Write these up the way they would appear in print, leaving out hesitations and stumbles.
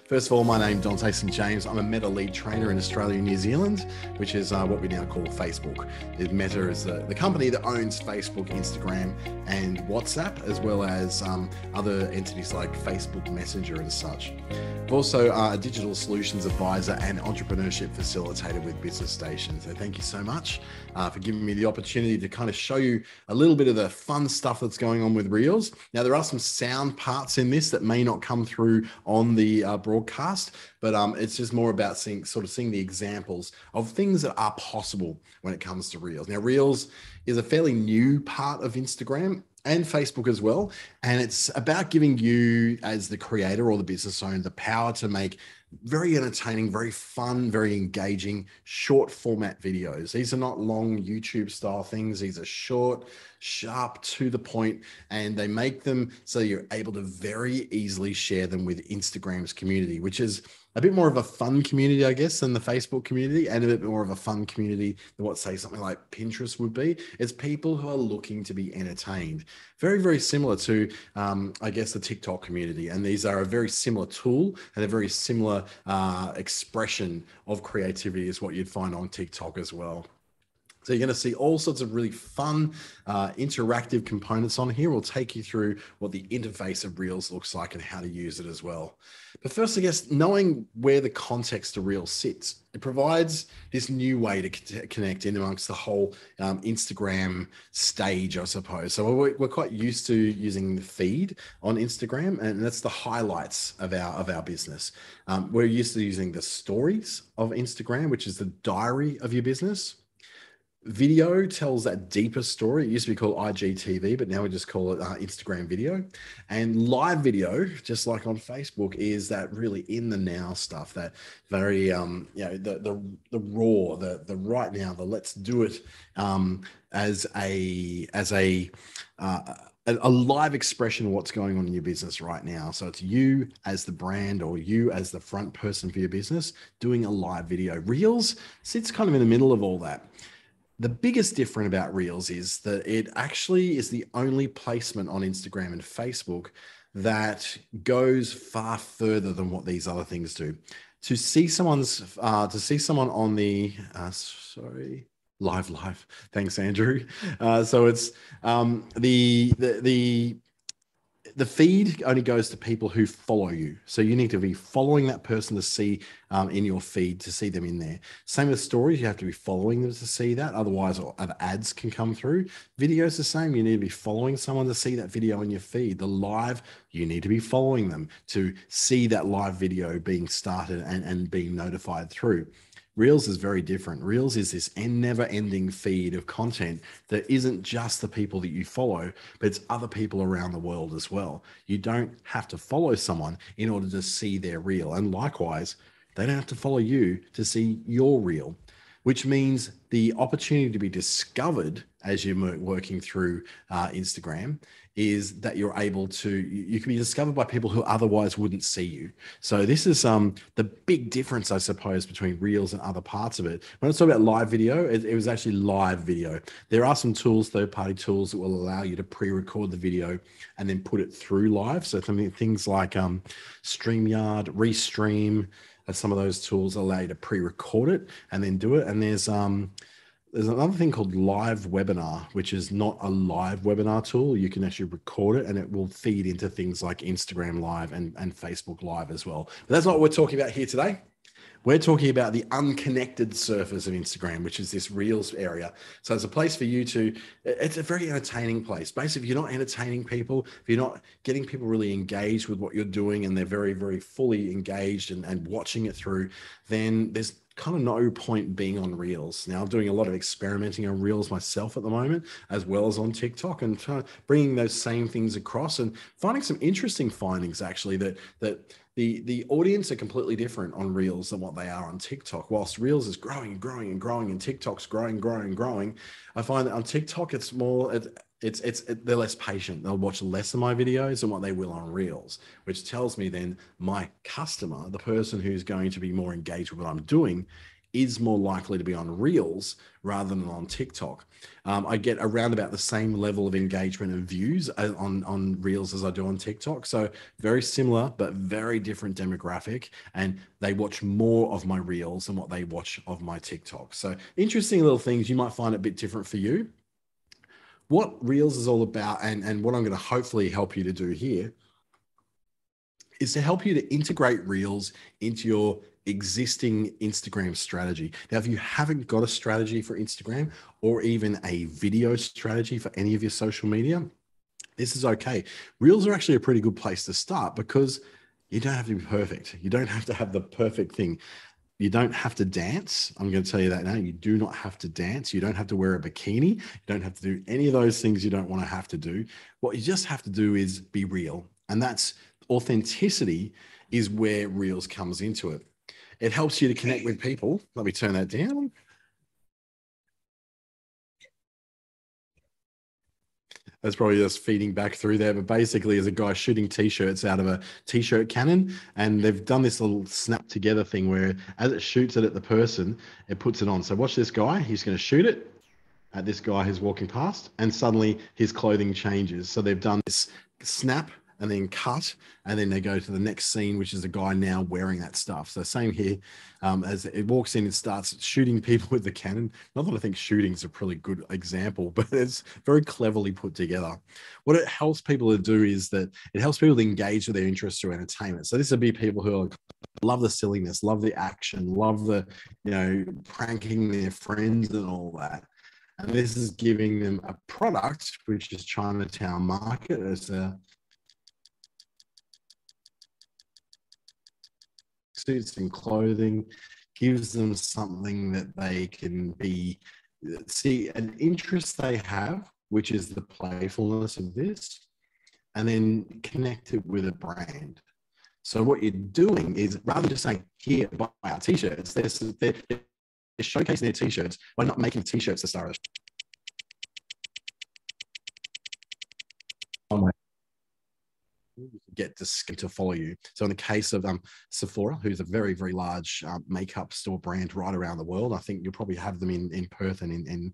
First of all, my name's Dante St. James. I'm a Meta lead trainer in Australia and New Zealand, which is what we now call Facebook. Meta is the company that owns Facebook, Instagram, and WhatsApp, as well as other entities like Facebook Messenger and such. I'm also a digital solutions advisor and entrepreneurship facilitator with Business Station. So thank you so much for giving me the opportunity to kind of show you a little bit of the fun stuff that's going on with Reels. Now, there are some sound parts in this that may not come through on the broadcast, but it's just more about seeing the examples of things that are possible when it comes to Reels. Now, Reels is a fairly new part of Instagram and Facebook as well. And it's about giving you as the creator or the business owner the power to make very entertaining, very fun, very engaging, short format videos. These are not long YouTube style things. These are short, sharp, to the point, and they make them so you're able to very easily share them with Instagram's community, which is a bit more of a fun community, I guess, than the Facebook community, and a bit more of a fun community than what, say, something like Pinterest would be. It's people who are looking to be entertained. Very, very similar to, I guess, the TikTok community. And these are a very similar tool and a very similar expression of creativity is what you'd find on TikTok as well. So you're going to see all sorts of really fun, interactive components on here. We'll take you through what the interface of Reels looks like and how to use it as well. But first, I guess, knowing where the context of Reels sits, it provides this new way to connect in amongst the whole Instagram stage, I suppose. So we're quite used to using the feed on Instagram, and that's the highlights of our business. We're used to using the stories of Instagram, which is the diary of your business. Video tells that deeper story. It used to be called IGTV, but now we just call it Instagram video. And live video, just like on Facebook, is that really in the now stuff, that very, the raw, the right now, the let's do it as a live expression of what's going on in your business right now. So it's you as the brand or you as the front person for your business doing a live video. Reels sits kind of in the middle of all that. The biggest difference about Reels is that it actually is the only placement on Instagram and Facebook that goes far further than what these other things do. To see someone on the, live. Thanks, Andrew. So it's the feed only goes to people who follow you. So you need to be following that person to see in your feed, to see them in there. Same with stories. You have to be following them to see that. Otherwise, other ads can come through. Video's the same. You need to be following someone to see that video in your feed. The live, you need to be following them to see that live video being started and being notified through. Reels is very different. Reels is this never-ending feed of content that isn't just the people that you follow, but it's other people around the world as well. You don't have to follow someone in order to see their reel. And likewise, they don't have to follow you to see your reel, which means the opportunity to be discovered as you're working through Instagram is that you can be discovered by people who otherwise wouldn't see you. So this is the big difference, I suppose, between Reels and other parts of it. When I talk about live video, it was actually live video. There are some tools, third-party tools, that will allow you to pre-record the video and then put it through live. So things like StreamYard, Restream, some of those tools allow you to pre-record it and then do it. And there's another thing called Live Webinar, which is not a live webinar tool. You can actually record it and it will feed into things like Instagram Live and Facebook Live as well. But that's not what we're talking about here today. We're talking about the unconnected surface of Instagram, which is this Reels area. So it's a place for you it's a very entertaining place. Basically, if you're not entertaining people, if you're not getting people really engaged with what you're doing and they're very, very fully engaged and watching it through, then there's kind of no point being on Reels. Now, I'm doing a lot of experimenting on Reels myself at the moment, as well as on TikTok, and bringing those same things across and finding some interesting findings, actually, that the audience are completely different on Reels than what they are on TikTok. Whilst Reels is growing and growing and growing and TikTok's growing, I find that on TikTok, it's more, they're less patient. They'll watch less of my videos than what they will on Reels, which tells me then my customer, the person who's going to be more engaged with what I'm doing, is more likely to be on Reels rather than on TikTok. I get around about the same level of engagement and views on Reels as I do on TikTok. So very similar, but very different demographic. And they watch more of my Reels than what they watch of my TikTok. So interesting little things. You might find it a bit different for you. What Reels is all about, and what I'm going to hopefully help you to do here, is to help you to integrate Reels into your existing Instagram strategy. Now, if you haven't got a strategy for Instagram or even a video strategy for any of your social media, this is okay. Reels are actually a pretty good place to start because you don't have to be perfect. You don't have to have the perfect thing. You don't have to dance. I'm going to tell you that now. You do not have to dance. You don't have to wear a bikini. You don't have to do any of those things you don't want to have to do. What you just have to do is be real. And that's authenticity is where Reels comes into it. It helps you to connect with people. Let me turn that down. That's probably just feeding back through there. But basically, there's a guy shooting T-shirts out of a T-shirt cannon. And they've done this little snap together thing where as it shoots it at the person, it puts it on. So watch this guy. He's going to shoot it at this guy who's walking past. And suddenly his clothing changes. So they've done this snap and then cut, and then they go to the next scene, which is the guy now wearing that stuff. So same here, as it walks in and starts shooting people with the cannon. Not that I think shooting is a pretty good example, but it's very cleverly put together. What it helps people to do is that it helps people to engage with their interests through entertainment. So this would be people who are, love the silliness, love the action, love the, pranking their friends and all that. And this is giving them a product, which is Chinatown Market as a suits and clothing, gives them something that they can see an interest they have, which is the playfulness of this, and then connect it with a brand. So what you're doing is, rather than just saying, here, buy our T-shirts, they're showcasing their T-shirts by not making T-shirts the star of the get to follow you. So in the case of Sephora, who's a very, very large makeup store brand right around the world, I think you'll probably have them in Perth and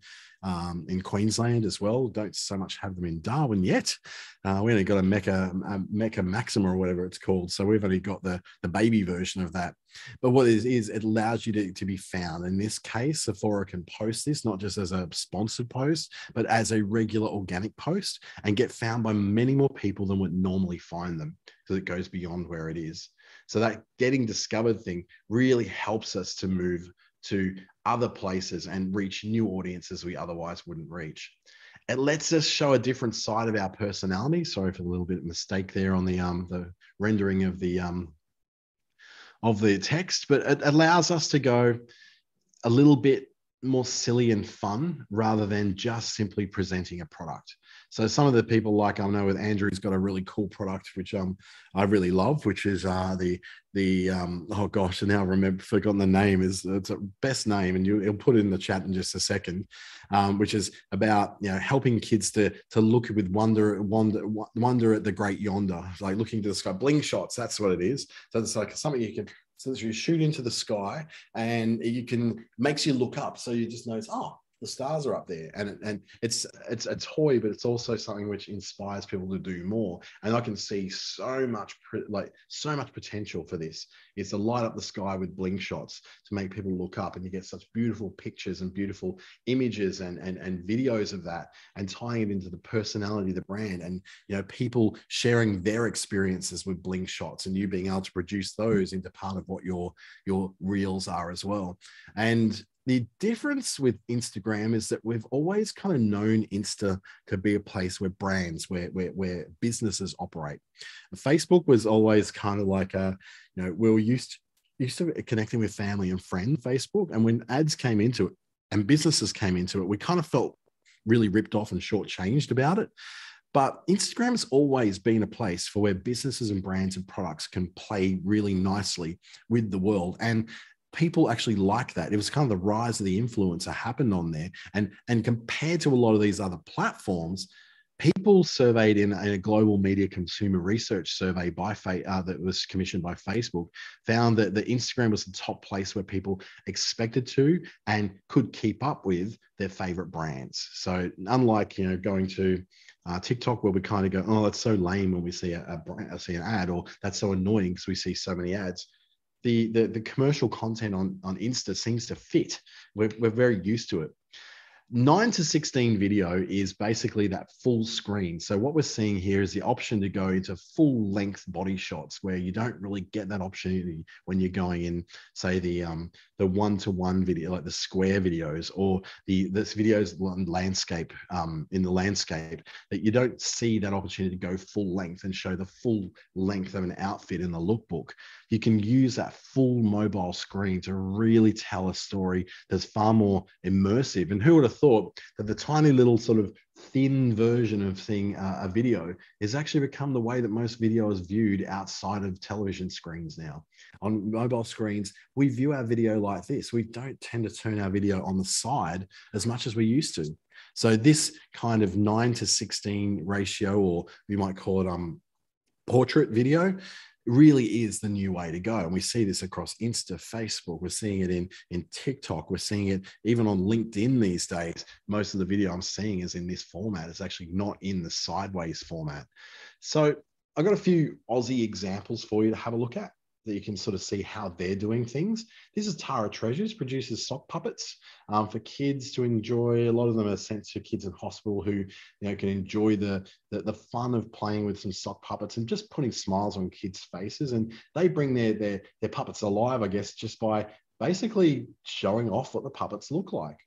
in Queensland as well. Don't so much have them in Darwin yet. We only got a Mecca Maxima or whatever it's called. So we've only got the baby version of that. But what it is it allows you to be found. In this case, Sephora can post this not just as a sponsored post, but as a regular organic post and get found by many more people than would normally find them, because it goes beyond where it is. So that getting discovered thing really helps us to move to other places and reach new audiences we otherwise wouldn't reach. It lets us show a different side of our personality. Sorry for the little bit of mistake there on the rendering of the text, but it allows us to go a little bit more silly and fun rather than just simply presenting a product. So some of the people, like I know with Andrew's got a really cool product, which I really love, which is oh gosh, and now I've forgotten the name. It's a best name, and he'll put it in the chat in just a second, which is about helping kids to look with wonder at the great yonder, like looking to the sky. Bling shots, that's what it is. So it's like something you can. So you shoot into the sky, and makes you look up. So you just notice, oh, the stars are up there, and it's a toy, but it's also something which inspires people to do more. And I can see so much potential for this. It's to light up the sky with bling shots to make people look up, and you get such beautiful pictures and beautiful images and videos of that, and tying it into the personality of the brand, and people sharing their experiences with bling shots, and you being able to produce those into part of what your reels are as well. And the difference with Instagram is that we've always kind of known Insta to be a place where brands, where businesses operate. Facebook was always kind of like we were used to connecting with family and friends, Facebook. And when ads came into it and businesses came into it, we kind of felt really ripped off and shortchanged about it. But Instagram's always been a place for where businesses and brands and products can play really nicely with the world. And people actually like that. It was kind of the rise of the influencer happened on there. And compared to a lot of these other platforms, People surveyed in a global media consumer research survey that was commissioned by Facebook found that the Instagram was the top place where people expected to and could keep up with their favorite brands. So unlike, going to TikTok, where we kind of go, oh, that's so lame when we see see an ad, or that's so annoying because we see so many ads. The commercial content on Insta seems to fit. We're very used to it. 9:16 video is basically that full screen. So what we're seeing here is the option to go into full length body shots, where you don't really get that opportunity when you're going in, say, the one-to-one video, like the square videos, or this videos landscape, in the landscape, that you don't see that opportunity to go full length and show the full length of an outfit in the lookbook. You can use that full mobile screen to really tell a story that's far more immersive. And who would have thought that the tiny little sort of thin version of seeing a video has actually become the way that most video is viewed outside of television screens now. On mobile screens, we view our video like this. We don't tend to turn our video on the side as much as we used to. So this kind of 9:16 ratio, or we might call it portrait video, really is the new way to go. And we see this across Insta, Facebook. We're seeing it in TikTok. We're seeing it even on LinkedIn these days. Most of the video I'm seeing is in this format. It's actually not in the sideways format. So I've got a few Aussie examples for you to have a look at, that you can sort of see how they're doing things. This is Tara Treasures, produces sock puppets for kids to enjoy. A lot of them are sent to kids in hospital who can enjoy the fun of playing with some sock puppets and just putting smiles on kids' faces. And they bring their puppets alive, I guess, just by basically showing off what the puppets look like.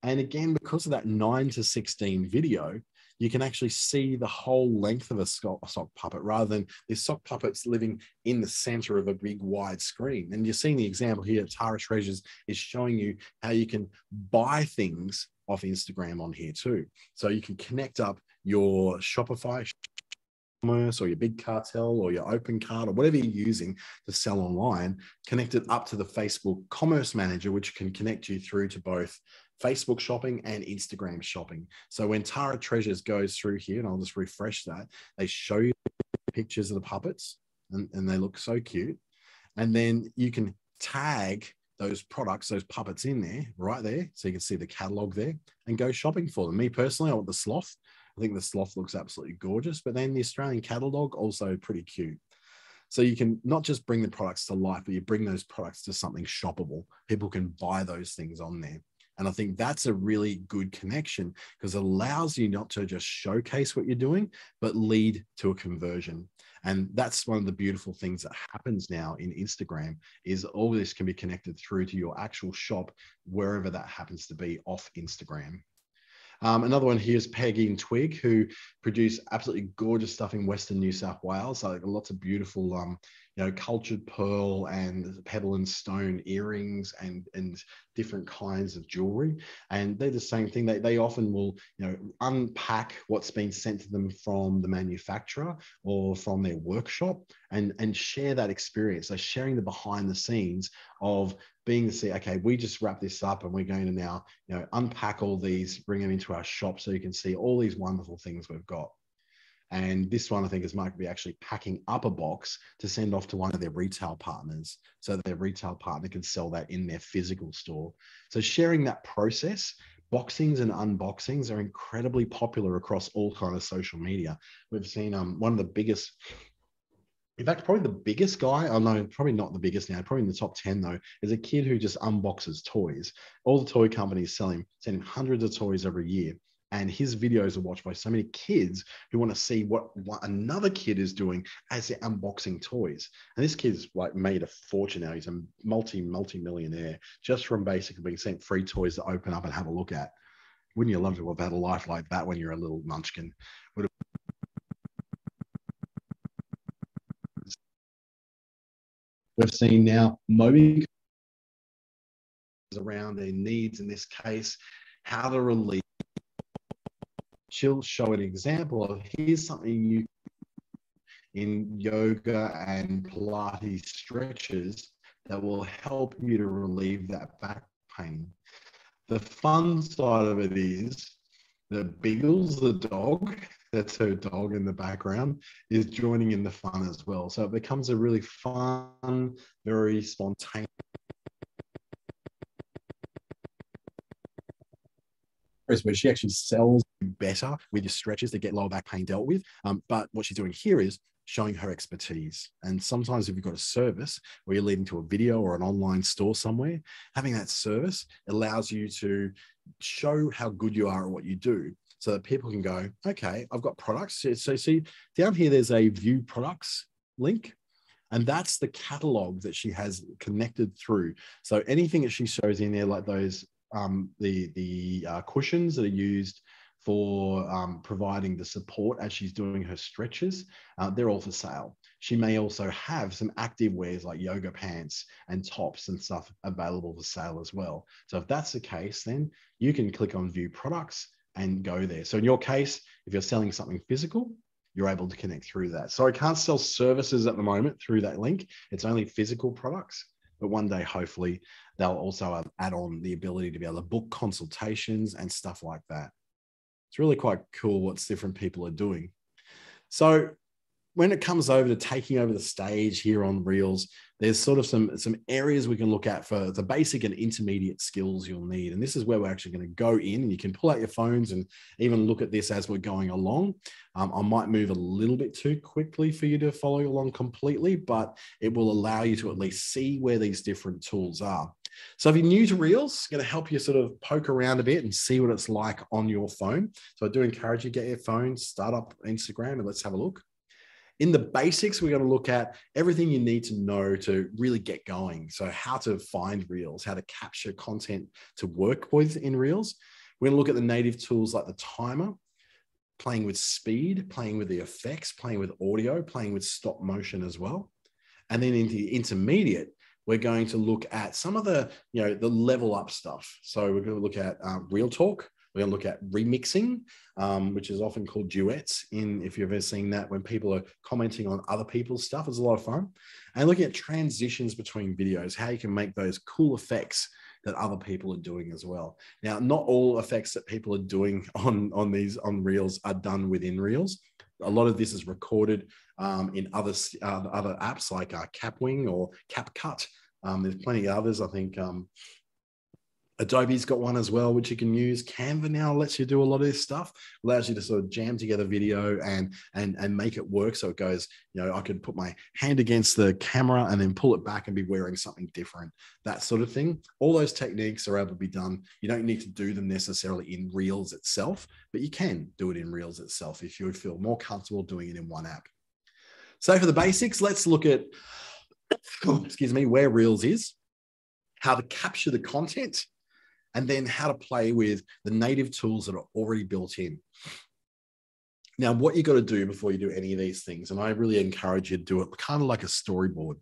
And again, because of that 9:16 video, you can actually see the whole length of a sock puppet, rather than this sock puppets living in the center of a big wide screen. And you're seeing the example here. Tara Treasures is showing you how you can buy things off Instagram on here too. So you can connect up your Shopify commerce, or your big cartel, or your open cart, or whatever you're using to sell online, connect it up to the Facebook Commerce Manager, which can connect you through to both Facebook shopping and Instagram shopping. So when Tara Treasures goes through here, and I'll just refresh that, they show you pictures of the puppets, and they look so cute. And then you can tag those products, those puppets in there, right there. So you can see the catalog there and go shopping for them. Me personally, I want the sloth. I think the sloth looks absolutely gorgeous, but then the Australian cattle dog, also pretty cute. So you can not just bring the products to life, but you bring those products to something shoppable. People can buy those things on there. And I think that's a really good connection, because it allows you not to just showcase what you're doing, but lead to a conversion. And that's one of the beautiful things that happens now in Instagram, is all this can be connected through to your actual shop, wherever that happens to be off Instagram. Another one here is Peggy and Twig, who produce absolutely gorgeous stuff in Western New South Wales. So lots of beautiful, cultured pearl and pebble and stone earrings and different kinds of jewelry. And they're the same thing. They often will, unpack what's been sent to them from the manufacturer or from their workshop, and share that experience. So sharing the behind the scenes of being to see, okay, we just wrap this up and we're going to now, unpack all these, bring them into our shop, so you can see all these wonderful things we've got. And this one, I think, is might be actually packing up a box to send off to one of their retail partners, so that their retail partner can sell that in their physical store. So sharing that process, boxings and unboxings are incredibly popular across all kinds of social media. We've seen one of the biggest, in fact, probably the biggest guy, oh no, probably not the biggest now, probably in the top 10 though, is a kid who just unboxes toys. All the toy companies send him hundreds of toys every year. And his videos are watched by so many kids who want to see what another kid is doing as they're unboxing toys. And this kid's made a fortune now. He's a multi-millionaire just from basically being sent free toys to open up and have a look at. Wouldn't you love to have had a life like that when you're a little munchkin? We've seen now Moby around their needs, in this case, how to relieve. She'll show an example of, here's something you in yoga and Pilates stretches that will help you to relieve that back pain. The fun side of it is The Biggles, the dog, that's her dog in the background, is joining in the fun as well. So it becomes a really fun, very spontaneous, where she actually sells better with your stretches to get lower back pain dealt with. But what she's doing here is showing her expertise. And sometimes if you've got a service where you're leading to a video or an online store somewhere, having that service allows you to show how good you are at what you do, so that people can go, okay, I've got products. So see down here, there's a view products link. And that's the catalog that she has connected through. So anything that she shows in there, like those cushions that are used for providing the support as she's doing her stretches, they're all for sale. She may also have some active wears like yoga pants and tops and stuff available for sale as well. So if that's the case, then you can click on view products and go there. So in your case, if you're selling something physical, you're able to connect through that. So I can't sell services at the moment through that link. It's only physical products. But one day, hopefully, they'll also add on the ability to be able to book consultations and stuff like that. It's really quite cool what different people are doing. So when it comes over to taking over the stage here on Reels, there's sort of some areas we can look at for the basic and intermediate skills you'll need. And this is where we're actually going to go in, and you can pull out your phones and even look at this as we're going along. I might move a little bit too quickly for you to follow along completely, but it will allow you to at least see where these different tools are. So if you're new to Reels, it's going to help you sort of poke around a bit and see what it's like on your phone. So I do encourage you to get your phone, start up Instagram, and let's have a look. In the basics, we're going to look at everything you need to know to really get going. So how to find Reels, how to capture content to work with in Reels. We're going to look at the native tools like the timer, playing with speed, playing with the effects, playing with audio, playing with stop motion as well. And then in the intermediate, we're going to look at some of the, the level up stuff. So we're going to look at Reel Talk. We're going to look at remixing, which is often called duets, if you've ever seen that, when people are commenting on other people's stuff. It's a lot of fun. And looking at transitions between videos, how you can make those cool effects that other people are doing as well. Now, not all effects that people are doing on Reels are done within Reels. A lot of this is recorded in other apps like Capwing or CapCut. There's plenty of others. I think Adobe's got one as well, which you can use. Canva now lets you do a lot of this stuff, allows you to sort of jam together video and make it work. So it goes, I could put my hand against the camera and then pull it back and be wearing something different, that sort of thing. All those techniques are able to be done. You don't need to do them necessarily in Reels itself, but you can do it in Reels itself if you would feel more comfortable doing it in one app. So for the basics, let's look at, where Reels is, how to capture the content, and then how to play with the native tools that are already built in. Now, what you got to do before you do any of these things, and I really encourage you to do it kind of like a storyboard.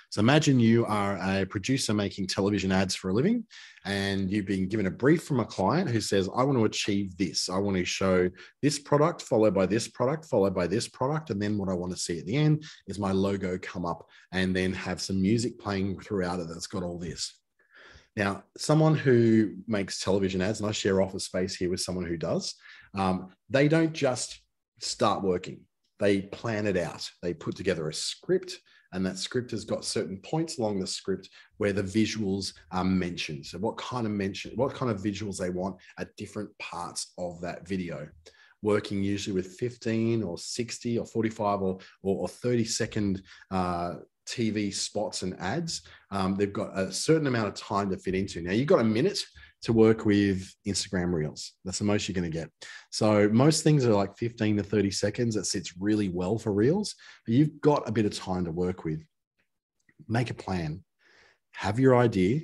So imagine you are a producer making television ads for a living, and you've been given a brief from a client who says, I want to achieve this. I want to show this product, followed by this product, followed by this product. And then what I want to see at the end is my logo come up and then have some music playing throughout it that's got all this. Now, someone who makes television ads, and I share office space here with someone who does, they don't just start working. They plan it out. They put together a script, and that script has got certain points along the script where the visuals are mentioned. So what kind of visuals they want at different parts of that video. Working usually with 15 or 60 or 45 or 30-second TV spots and ads. They've got a certain amount of time to fit into. Now, you've got a minute to work with Instagram Reels. That's the most you're going to get. So most things are like 15 to 30 seconds. That sits really well for Reels. But you've got a bit of time to work with. Make a plan. Have your idea.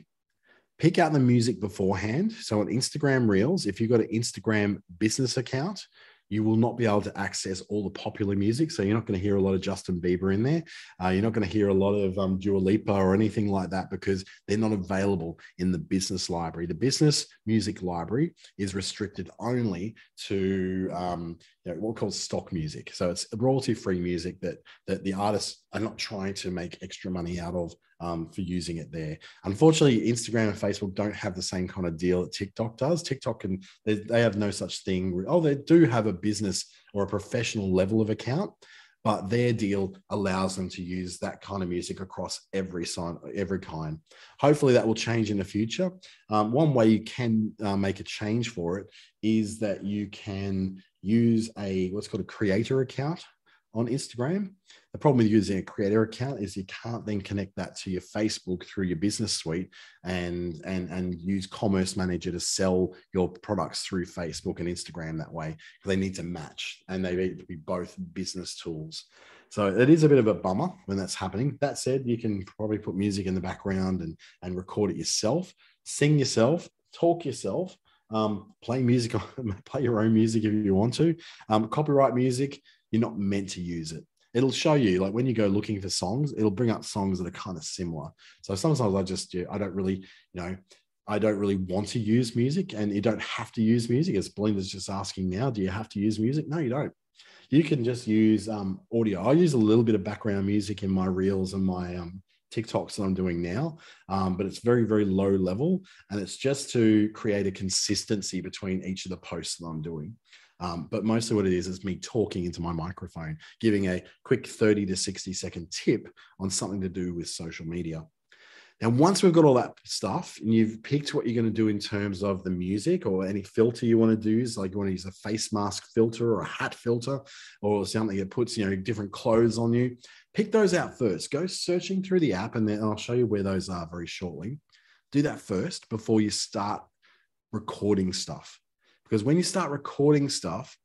Pick out the music beforehand. So on Instagram Reels, if you've got an Instagram business account, you will not be able to access all the popular music. So you're not going to hear a lot of Justin Bieber in there. You're not going to hear a lot of Dua Lipa or anything like that because they're not available in the business library. The business music library is restricted only to what we call stock music. So it's royalty-free music that the artists are not trying to make extra money out of for using it there. Unfortunately, Instagram and Facebook don't have the same kind of deal that TikTok does. TikTok they have no such thing. Oh, they do have a business or a professional level of account, but their deal allows them to use that kind of music across every kind. Hopefully that will change in the future. One way you can make a change for it is that you can use what's called a creator account on Instagram. The problem with using a creator account is you can't then connect that to your Facebook through your business suite and use Commerce Manager to sell your products through Facebook and Instagram that way, because they need to match and they need to be both business tools. So it is a bit of a bummer when that's happening. That said, you can probably put music in the background and record it yourself, sing yourself, talk yourself, play music, play your own music if you want to. Copyright music, you're not meant to use it. It'll show you, like when you go looking for songs, it'll bring up songs that are kind of similar. So sometimes I don't really want to use music, and you don't have to use music. As Belinda's just asking now, do you have to use music? No, you don't. You can just use audio. I use a little bit of background music in my reels and my TikToks that I'm doing now, but it's very, very low level, and it's just to create a consistency between each of the posts that I'm doing. But mostly what it is me talking into my microphone, giving a quick 30 to 60 second tip on something to do with social media. Now, once we've got all that stuff and you've picked what you're going to do in terms of the music or any filter you want to do, like you want to use a face mask filter or a hat filter or something that puts, different clothes on you, pick those out first. Go searching through the app, and then I'll show you where those are very shortly. Do that first before you start recording stuff. Because when you start recording stuff,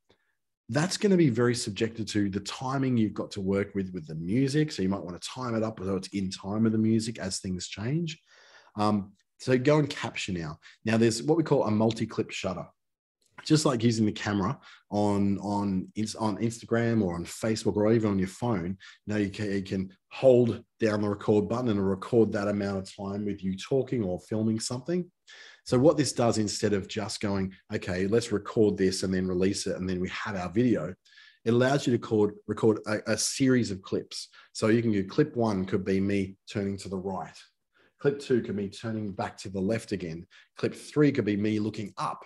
that's going to be very subjected to the timing you've got to work with the music. So you might want to time it up so it's in time with the music as things change. So go and capture now. Now there's what we call a multi-clip shutter. Just like using the camera on Instagram or on Facebook or even on your phone, you can hold down the record button and record that amount of time with you talking or filming something. So what this does, instead of just going, okay, let's record this and then release it and then we have our video, it allows you to record a series of clips. So you can do clip 1 could be me turning to the right. Clip 2 could be turning back to the left again. Clip 3 could be me looking up.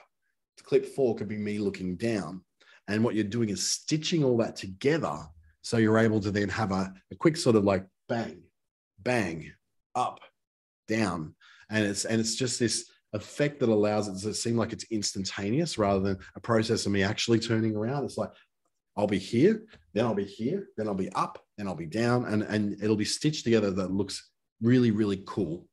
Clip 4 could be me looking down. And what you're doing is stitching all that together. So you're able to then have a quick sort of like bang, bang, up, down. And it's just this effect that allows it to seem like it's instantaneous rather than a process of me actually turning around. It's like, I'll be here, then I'll be here, then I'll be up, then I'll be down, and it'll be stitched together that looks really, really cool.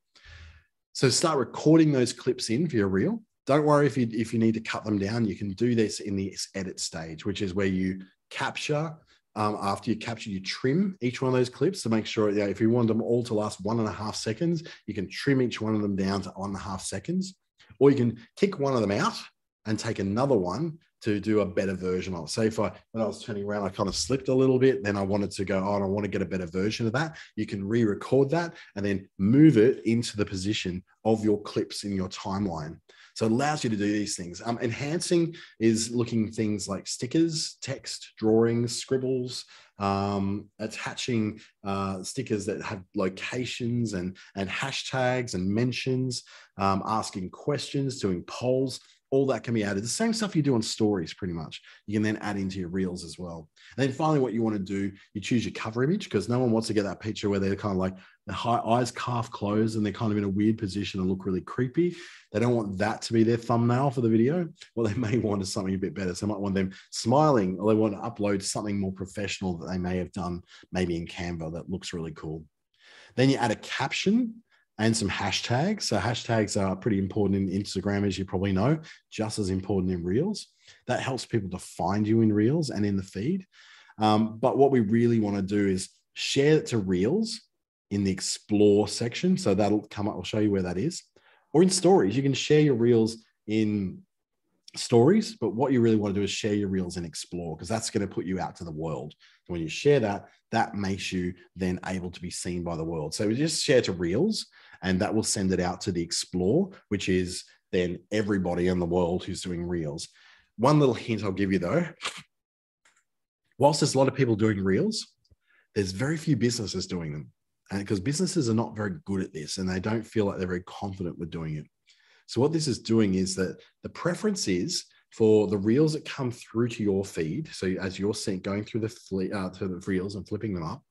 So start recording those clips in for your reel. Don't worry if you need to cut them down. You can do this in the edit stage, which is where you capture. After you capture, you trim each one of those clips to make sure, if you want them all to last 1.5 seconds, you can trim each one of them down to 1.5 seconds, or you can kick one of them out and take another one to do a better version of it. So when I was turning around, I kind of slipped a little bit, then I wanted to go, I want to get a better version of that. You can re-record that and then move it into the position of your clips in your timeline. So it allows you to do these things. Enhancing is looking things like stickers, text, drawings, scribbles, attaching stickers that have locations and hashtags and mentions, asking questions, doing polls. All that can be added. The same stuff you do on stories, pretty much. You can then add into your reels as well. And then finally, what you want to do, you choose your cover image, because no one wants to get that picture where they're kind of like the eyes half closed and they're kind of in a weird position and look really creepy. They don't want that to be their thumbnail for the video. What they may want is something a bit better. So they might want them smiling, or they want to upload something more professional that they may have done maybe in Canva that looks really cool. Then you add a caption and some hashtags. So hashtags are pretty important in Instagram, as you probably know, just as important in Reels. That helps people to find you in Reels and in the feed. But what we really want to do is share it to Reels in the Explore section. So that'll come up. I'll show you where that is. Or in Stories. You can share your Reels in Stories, but what you really want to do is share your Reels in Explore, because that's going to put you out to the world. So when you share that, that makes you then able to be seen by the world. So we just share to Reels, and that will send it out to the Explore, which is then everybody in the world who's doing Reels. One little hint I'll give you though, whilst there's a lot of people doing Reels, there's very few businesses doing them. And because businesses are not very good at this and they don't feel like they're very confident with doing it. So what this is doing is that the preference is for the reels that come through to your feed. So as you're seeing, going through the reels and flipping them up,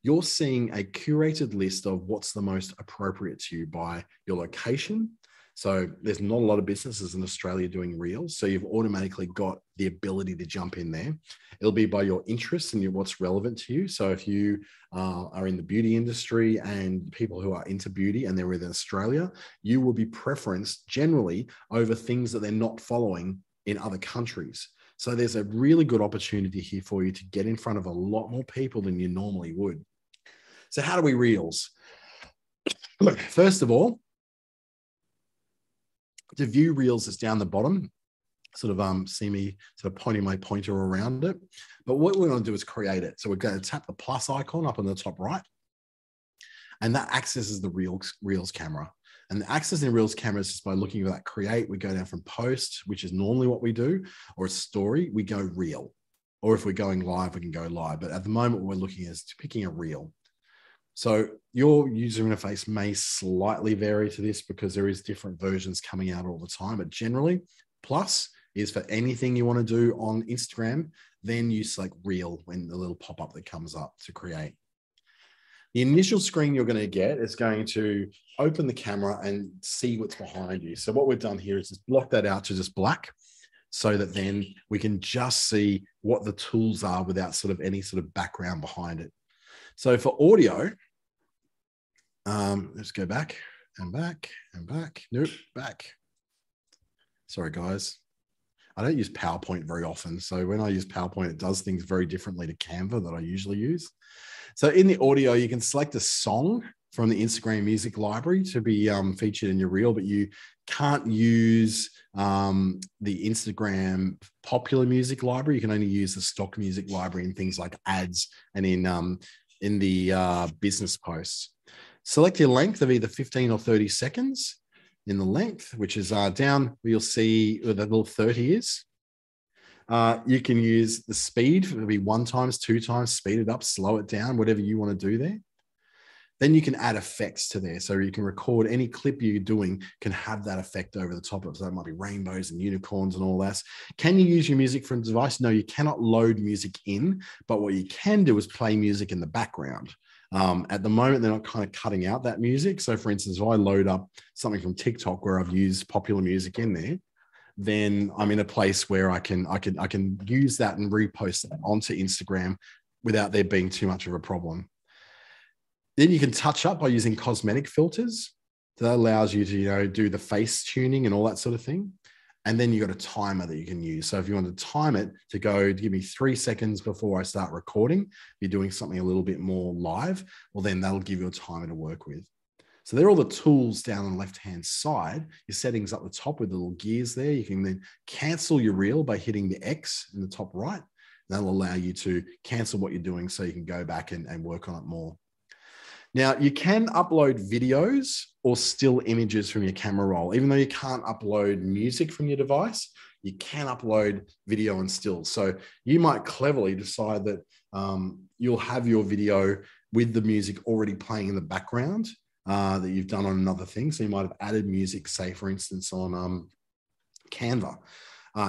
you're seeing a curated list of what's the most appropriate to you by your location. So there's not a lot of businesses in Australia doing reels. So you've automatically got the ability to jump in there. It'll be by your interests and what's relevant to you. So if you are in the beauty industry and people who are into beauty and they're within Australia, you will be preferenced generally over things that they're not following in other countries. So there's a really good opportunity here for you to get in front of a lot more people than you normally would. So how do we reels? Look, first of all, to view reels is down the bottom. Sort of see me sort of pointing my pointer around it. But what we're going to do is create it. So we're going to tap the plus icon up on the top right. And that accesses the reels camera. And the accessing Reels camera is just by looking at that create. We go down from post, which is normally what we do, or a story, we go reel. Or if we're going live, we can go live. But at the moment, what we're looking at is picking a reel. So your user interface may slightly vary to this because there is different versions coming out all the time. But generally, plus is for anything you want to do on Instagram, then you select reel when the little pop-up that comes up to create. The initial screen you're going to get is going to open the camera and see what's behind you. So what we've done here is just block that out to just black so that then we can just see what the tools are without sort of any sort of background behind it. So for audio, let's go back and back and back. Nope, back. Sorry, guys. I don't use PowerPoint very often. So when I use PowerPoint, it does things very differently to Canva that I usually use. So in the audio, you can select a song from the Instagram music library to be featured in your reel, but you can't use the Instagram popular music library. You can only use the stock music library in things like ads and in the business posts. Select your length of either 15 or 30 seconds in the length, which is down where you'll see where the little 30 is. You can use the speed. It'll be 1 times, 2 times, speed it up, slow it down, whatever you want to do there. Then you can add effects to there. So you can record any clip you're doing can have that effect over the top of it. So it might be rainbows and unicorns and all that. Can you use your music from a device? No, you cannot load music in, but what you can do is play music in the background. At the moment, they're not kind of cutting out that music. So for instance, if I load up something from TikTok where I've used popular music in there, then I'm in a place where I can use that and repost that onto Instagram without there being too much of a problem. Then you can touch up by using cosmetic filters. So that allows you to, do the face tuning and all that sort of thing. And then you've got a timer that you can use. So if you want to time it to give me 3 seconds before I start recording, if you're doing something a little bit more live, well, then that'll give you a timer to work with. So they're all the tools down on the left-hand side. Your settings up the top with the little gears there. You can then cancel your reel by hitting the X in the top right. That'll allow you to cancel what you're doing so you can go back and work on it more. Now, you can upload videos or still images from your camera roll. Even though you can't upload music from your device, you can upload video and stills. So you might cleverly decide that you'll have your video with the music already playing in the background that you've done on another thing. So you might have added music, say, for instance, on Canva.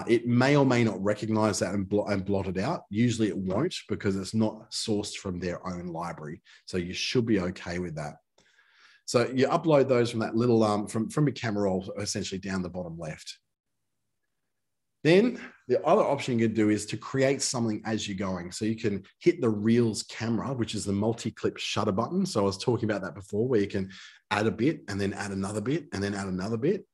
It may or may not recognize that and blot it out. Usually it won't because it's not sourced from their own library. So you should be okay with that. So you upload those from that little, from your camera roll, essentially down the bottom left. Then the other option you can do is to create something as you're going. So you can hit the Reels camera, which is the multi-clip shutter button. So I was talking about that before, where you can add a bit and then add another bit and then add another bit.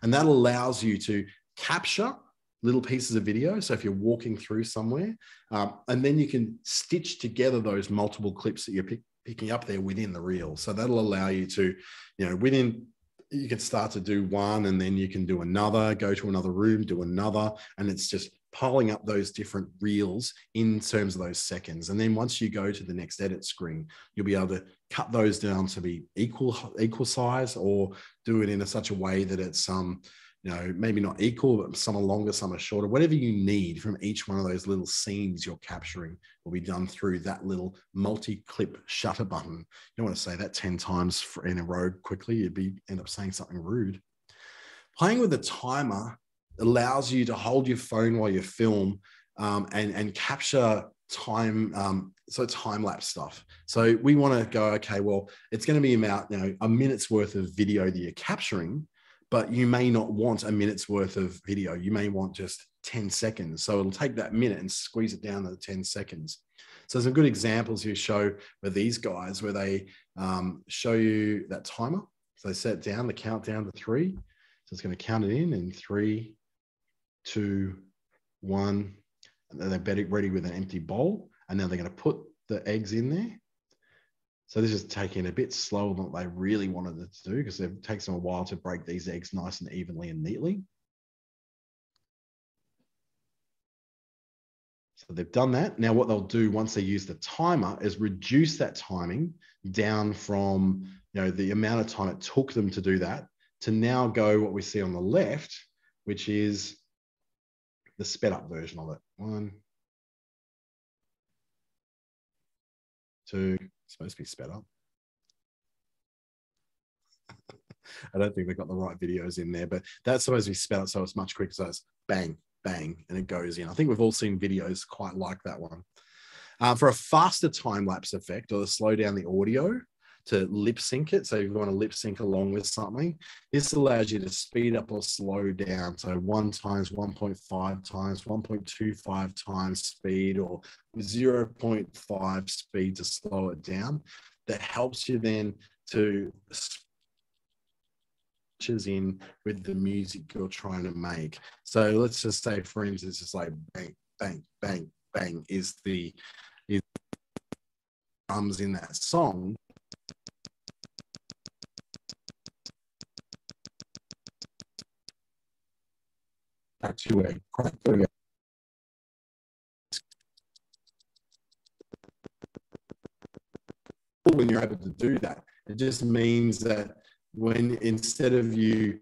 And that allows you to capture little pieces of video. So if you're walking through somewhere, and then you can stitch together those multiple clips that you're picking up there within the reel. So that'll allow you to, you can start to do one and then you can do another, go to another room, do another, and it's just piling up those different reels in terms of those seconds. And then once you go to the next edit screen, you'll be able to cut those down to be equal size or do it in such a way that it's, maybe not equal, but some are longer, some are shorter. Whatever you need from each one of those little scenes you're capturing will be done through that little multi-clip shutter button. You don't want to say that 10 times in a row quickly. You'd end up saying something rude. Playing with the timer allows you to hold your phone while you film and capture time. So time-lapse stuff. So we want to go, okay, well, it's going to be about a minute's worth of video that you're capturing, but you may not want a minute's worth of video. You may want just 10 seconds. So it'll take that minute and squeeze it down to 10 seconds. So some good examples here show with these guys where they show you that timer. So they set down the countdown to 3. So it's going to count it in 3, 2, 1. And then they're ready with an empty bowl. And now they're going to put the eggs in there. So this is taking a bit slower than what they really wanted it to do because it takes them a while to break these eggs nice and evenly and neatly. So they've done that. Now what they'll do once they use the timer is reduce that timing down from the amount of time it took them to do that to now go what we see on the left, which is the sped up version of it. 1, 2, supposed to be sped up. I don't think they've got the right videos in there, but that's supposed to be sped up so it's much quicker. So it's bang, bang, and it goes in. I think we've all seen videos quite like that one. For a faster time-lapse effect or to slow down the audio, to lip sync it. So if you want to lip sync along with something, this allows you to speed up or slow down. So 1 times, 1.5 times, 1.25 times speed, or 0.5 speed to slow it down. That helps you then to in with the music you're trying to make. So let's just say, for instance, it's like bang, bang, bang, bang is the drums in that song. Actually, when you're able to do that, it just means that when instead of you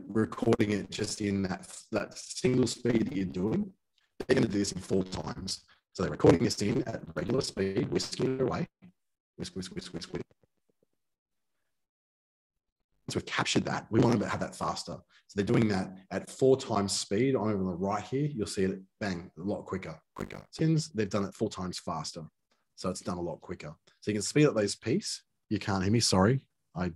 recording it just in that single speed that you're doing, they're going to do this in 4 times. So they're recording this in at regular speed, whisking it away, whisk, whisk, whisk, whisk, whisk. Once we've captured that, we want to have that faster. So they're doing that at 4 times speed. On the right here, you'll see it bang, a lot quicker. Since they've done it 4 times faster. So it's done a lot quicker. So you can speed up those pieces. You can't hear me, sorry. I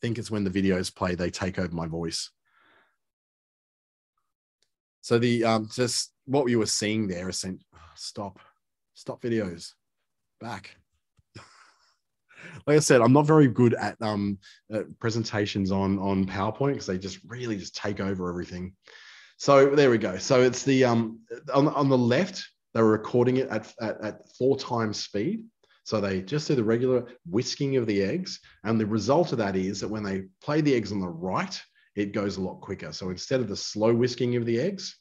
think it's when the videos play, they take over my voice. So the just what we were seeing there is stop videos, back. Like I said, I'm not very good at presentations on PowerPoint because they just really take over everything. So there we go. So it's the on the left, they were recording it at 4 times speed. So they just do the regular whisking of the eggs. And the result of that is that when they play the eggs on the right, it goes a lot quicker. So instead of the slow whisking of the eggs,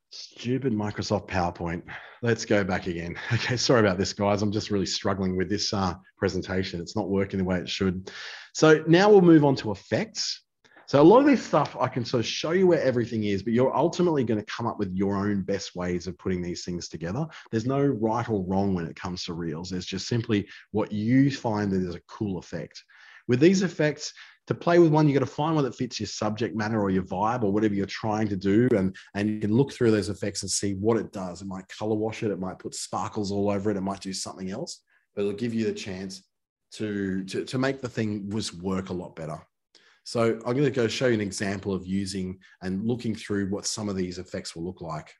stupid Microsoft PowerPoint. Let's go back again. Okay, sorry about this, guys. I'm just really struggling with this presentation. It's not working the way it should. So now we'll move on to effects. So a lot of this stuff, I can sort of show you where everything is, but you're ultimately going to come up with your own best ways of putting these things together. There's no right or wrong when it comes to Reels. There's just simply what you find that is a cool effect. With these effects, to play with one, you got to find one that fits your subject matter or your vibe or whatever you're trying to do. And you can look through those effects and see what it does. It might color wash it. It might put sparkles all over it. It might do something else, but it'll give you the chance to make the thing work a lot better. So I'm going to go show you an example of using and looking through what some of these effects will look like.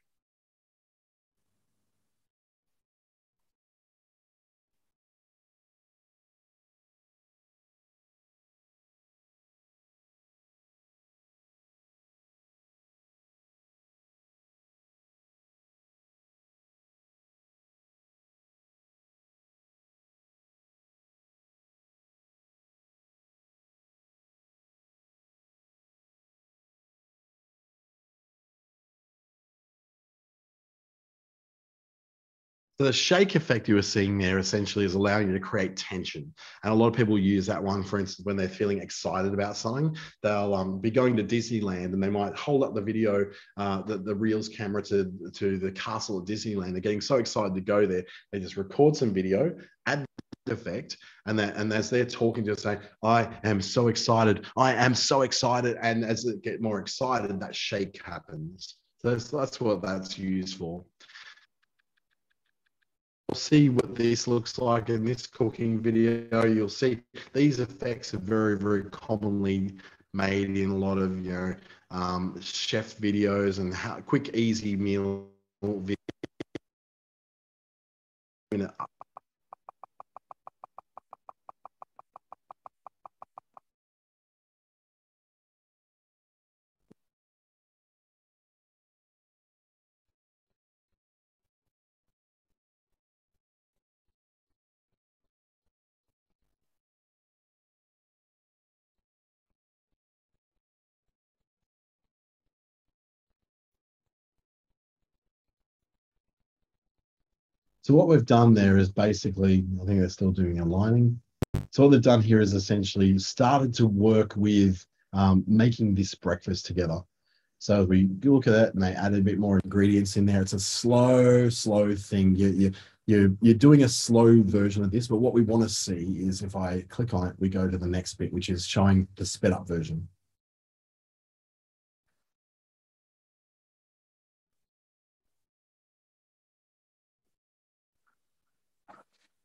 So the shake effect you were seeing there essentially is allowing you to create tension. And a lot of people use that one, for instance, when they're feeling excited about something. They'll be going to Disneyland and they might hold up the video, the Reels camera to the castle at Disneyland. They're getting so excited to go there. They just record some video, add effect, and as they're talking, just say, I am so excited, I am so excited. And as they get more excited, that shake happens. So that's what that's used for. See what this looks like in this cooking video. You'll see these effects are very, very commonly made in a lot of chef videos and quick, easy meal videos. So what we've done there is basically, I think they're still doing aligning. So what they've done here is essentially started to work with making this breakfast together. So we look at it and they added a bit more ingredients in there. It's a slow thing. You're doing a slow version of this, but what we want to see is if I click on it, we go to the next bit, which is showing the sped up version.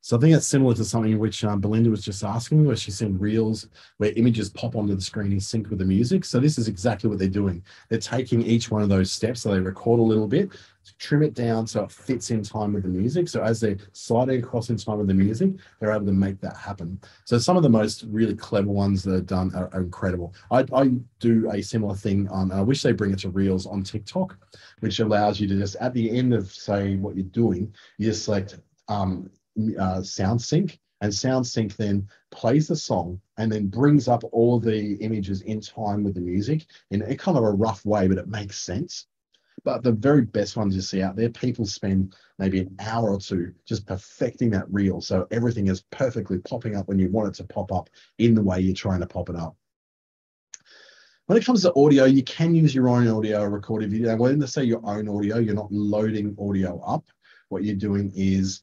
So I think that's similar to something which Belinda was just asking, where she's seen Reels where images pop onto the screen in sync with the music. So this is exactly what they're doing. They're taking each one of those steps. So they record a little bit, trim it down so it fits in time with the music. So as they're sliding across in time with the music, they're able to make that happen. So some of the most really clever ones that are done are incredible. I do a similar thing on, I wish they bring it to Reels on TikTok, which allows you to just, at the end of, say, what you're doing, you just select sound sync, and sound sync then plays the song and then brings up all the images in time with the music in a kind of a rough way, but it makes sense. But the very best ones you see out there, people spend maybe an hour or two just perfecting that reel, so everything is perfectly popping up when you want it to pop up in the way you're trying to pop it up. When it comes to audio, you can use your own audio recorded video. When they say your own audio, you're not loading audio up. What you're doing is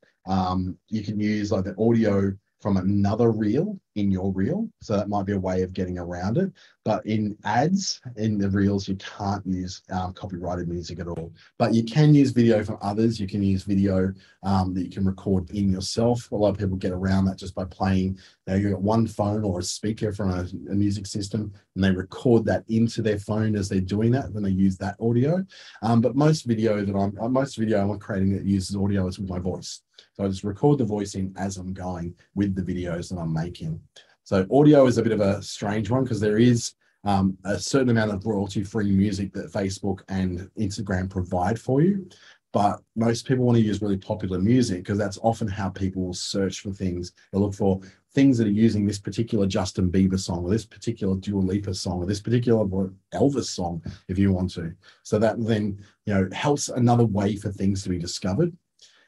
you can use like the audio from another reel in your reel. So that might be a way of getting around it. But in ads, in the reels, you can't use copyrighted music at all. But you can use video from others. You can use video that you can record in yourself. A lot of people get around that just by playing, you've got one phone or a speaker from a music system, and they record that into their phone as they're doing that, then they use that audio. But most video I'm creating that uses audio is with my voice. So I just record the voice in as I'm going with the videos that I'm making. So audio is a bit of a strange one because there is a certain amount of royalty-free music that Facebook and Instagram provide for you. But most people want to use really popular music because that's often how people will search for things. They'll look for things that are using this particular Justin Bieber song or this particular Dua Lipa song or this particular Elvis song if you want to. So that then helps another way for things to be discovered.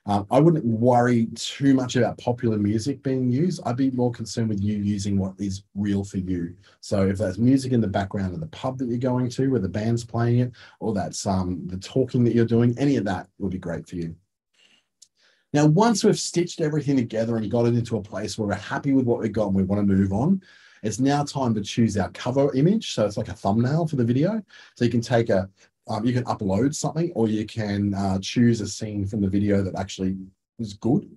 I wouldn't worry too much about popular music being used. I'd be more concerned with you using what is real for you. So if there's music in the background of the pub that you're going to, where the band's playing it, or that's the talking that you're doing, any of that would be great for you. Now, once we've stitched everything together and got it into a place where we're happy with what we've got and we want to move on, it's now time to choose our cover image. So it's like a thumbnail for the video. So you can take you can upload something, or you can choose a scene from the video that actually is good.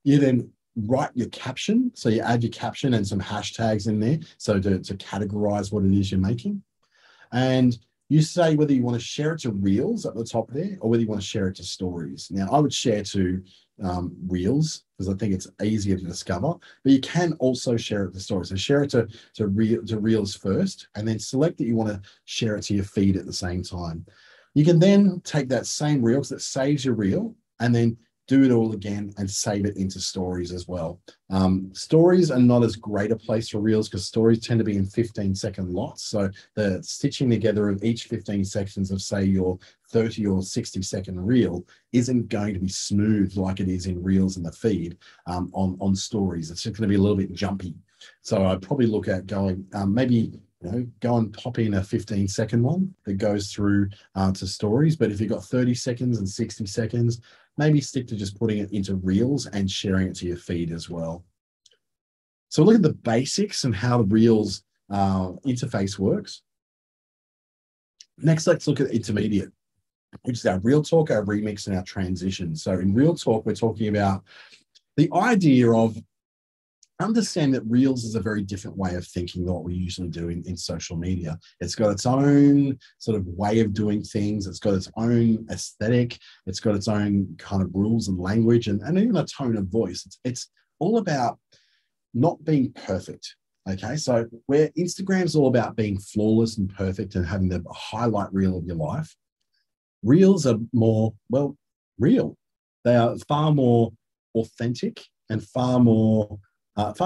You then write your caption. So you add your caption and some hashtags in there. So to categorize what it is you're making. And you say whether you want to share it to Reels at the top there, or whether you want to share it to Stories. Now, I would share to Reels because I think it's easier to discover, but you can also share it to Stories. So share it to Reels first, and then select that you want to share it to your feed at the same time. You can then take that same reel, because it saves your reel, and then do it all again and save it into stories as well. Stories are not as great a place for reels because stories tend to be in 15-second lots. So the stitching together of each 15 seconds of, say, your 30 or 60-second reel isn't going to be smooth like it is in reels in the feed on stories. It's just going to be a little bit jumpy. So I'd probably look at going maybe, go and pop in a 15-second one that goes through to stories. But if you've got 30 seconds and 60 seconds, maybe stick to just putting it into reels and sharing it to your feed as well. So look at the basics and how the reels interface works. Next, let's look at intermediate, which is our real talk, our remix, and our transition. So in real talk, we're talking about the idea of understand that reels is a very different way of thinking than what we usually do in social media. It's got its own sort of way of doing things. It's got its own aesthetic. It's got its own kind of rules and language and even a tone of voice. It's all about not being perfect. Okay, so where Instagram's all about being flawless and perfect and having the highlight reel of your life, reels are more, well, real. They are far more authentic and far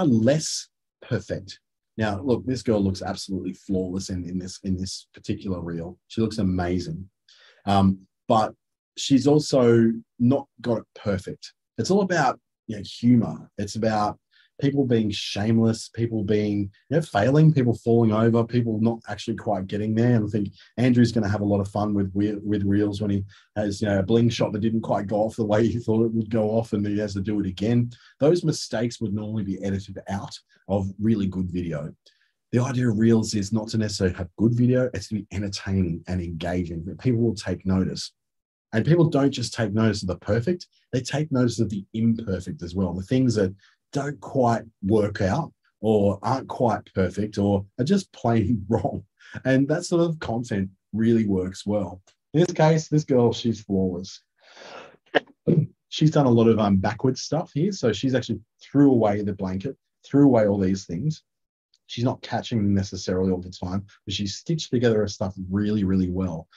less perfect. Now, look, this girl looks absolutely flawless in this particular reel. She looks amazing, but she's also not got it perfect. It's all about humor. It's about people being shameless, people being failing, people falling over, people not actually quite getting there. And I think Andrew's going to have a lot of fun with reels when he has a bling shot that didn't quite go off the way he thought it would go off, and he has to do it again. Those mistakes would normally be edited out of really good video. The idea of reels is not to necessarily have good video, it's to be entertaining and engaging, that people will take notice. And people don't just take notice of the perfect, they take notice of the imperfect as well, the things that don't quite work out or aren't quite perfect or are just plain wrong. And that sort of content really works well. In this case, this girl, she's flawless. She's done a lot of backwards stuff here. So she's actually threw away the blanket, threw away all these things. She's not catching them necessarily all the time, but she's stitched together her stuff really, really well.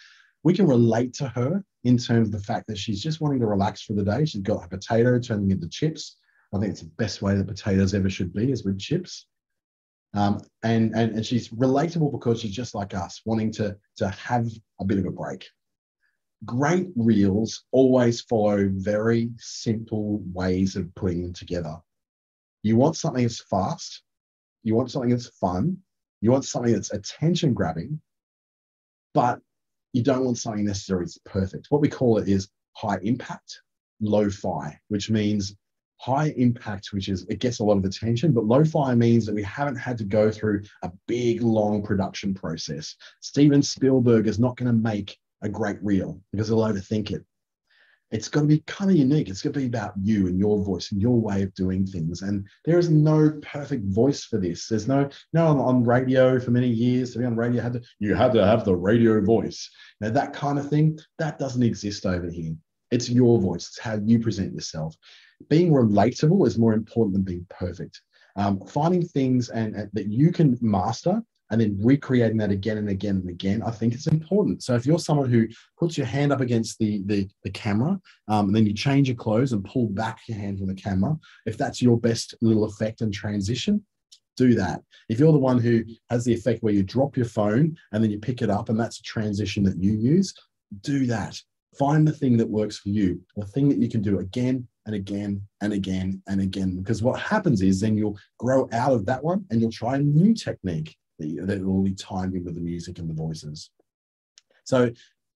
We can relate to her in terms of the fact that she's just wanting to relax for the day. She's got her potato turning into chips. I think it's the best way that potatoes ever should be, is with chips. And she's relatable because she's just like us, wanting to have a bit of a break. Great reels always follow very simple ways of putting them together. You want something that's fast. You want something that's fun. You want something that's attention grabbing, but you don't want something necessarily that's perfect. What we call it is high impact, lo-fi, which means high impact, which is, it gets a lot of attention, but lo-fi means that we haven't had to go through a big, long production process. Steven Spielberg is not going to make a great reel because he'll overthink it. It's got to be kind of unique. It's going to be about you and your voice and your way of doing things. And there is no perfect voice for this. There's no on radio for many years, to be on radio, you had to have the radio voice. Now, that kind of thing, that doesn't exist over here. It's your voice. It's how you present yourself. Being relatable is more important than being perfect. Finding things and that you can master and then recreating that again and again and again, I think it's important. So if you're someone who puts your hand up against the camera and then you change your clothes and pull back your hand from the camera, if that's your best little effect and transition, do that. If you're the one who has the effect where you drop your phone and then you pick it up and that's a transition that you use, do that. Find the thing that works for you, the thing that you can do again and again and again and again. Because what happens is then you'll grow out of that one and you'll try a new technique that will be timed in with the music and the voices. So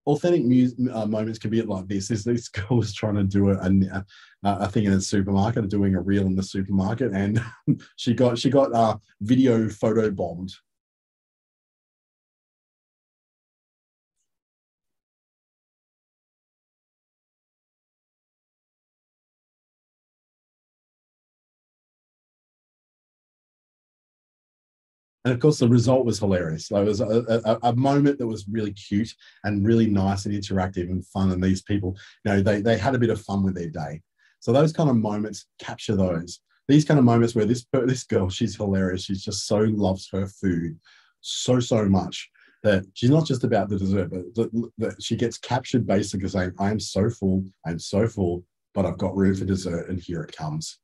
authentic moments can be like this. This girl was trying to do a thing in a supermarket, doing a reel in the supermarket, and she got video photo bombed. And of course, the result was hilarious. So it was a moment that was really cute and really nice and interactive and fun. And these people, they had a bit of fun with their day. So those kind of moments, capture those. These kind of moments where this girl, she's hilarious. She just so loves her food so much that she's not just about the dessert, but that she gets captured basically saying, I am so full, I'm so full. but I've got room for dessert, and here it comes.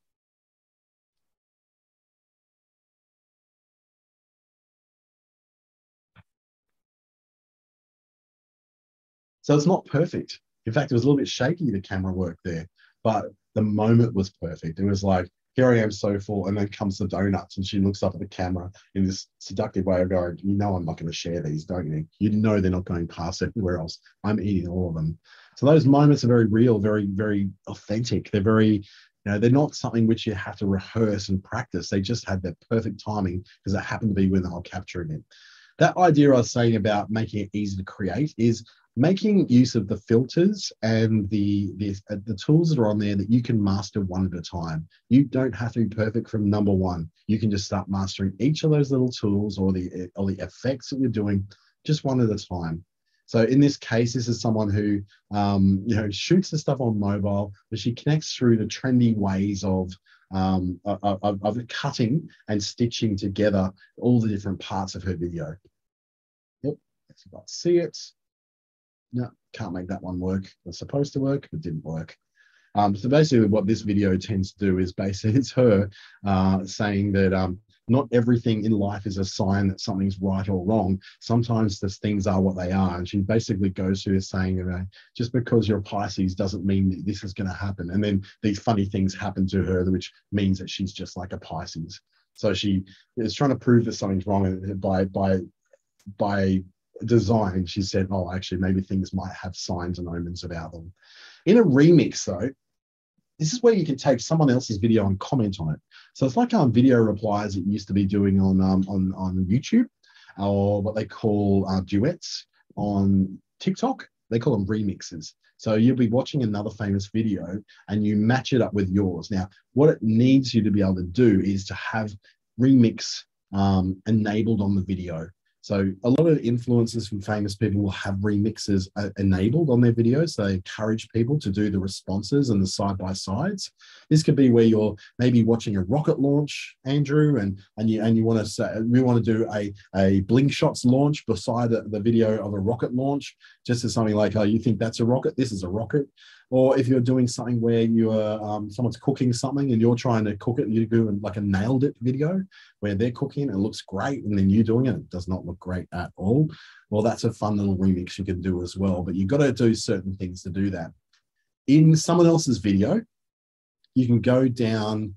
So it's not perfect. In fact, it was a little bit shaky, the camera work there, but the moment was perfect. It was like, here I am so full, and then comes the donuts, and she looks up at the camera in this seductive way of going, you know I'm not going to share these, don't you? You know they're not going past everywhere else. I'm eating all of them. So those moments are very real, very, very authentic. They're very, you know, they're not something which you have to rehearse and practice. They just had that perfect timing because it happened to be when they were capturing it. That idea I was saying about making it easy to create is making use of the filters and the tools that are on there that you can master one at a time. You don't have to be perfect from number one. You can just start mastering each of those little tools or the effects that you're doing just one at a time. So in this case, this is someone who you know, shoots the stuff on mobile, but she connects through the trendy ways of cutting and stitching together all the different parts of her video. Yep, let's see it. No, can't make that one work. It's supposed to work, but didn't work. So basically what this video tends to do is basically it's her saying that not everything in life is a sign that something's right or wrong. Sometimes the things are what they are. And she basically goes through saying, you know, just because you're a Pisces doesn't mean that this is going to happen. And then these funny things happen to her, which means that she's just like a Pisces. So she is trying to prove that something's wrong, and by design, she said, oh, actually, maybe things might have signs and omens about them. In a remix, though, this is where you can take someone else's video and comment on it. So it's like video replies that you used to be doing on YouTube, or what they call duets on TikTok. They call them remixes. So you'll be watching another famous video and you match it up with yours. Now, what it needs you to be able to do is to have remix enabled on the video. So a lot of influencers from famous people will have remixes enabled on their videos. So they encourage people to do the responses and the side-by-sides. This could be where you're maybe watching a rocket launch, Andrew, and you want to say, we want to do a Blink Shots launch beside the video of a rocket launch, just as something like, oh, you think that's a rocket? This is a rocket. Or if you're doing something where you're someone's cooking something and you're trying to cook it, you do like a nailed it video where they're cooking, it looks great, and then you doing it, it does not look great at all. Well, that's a fun little remix you can do as well, but you've got to do certain things to do that. In someone else's video, you can go down,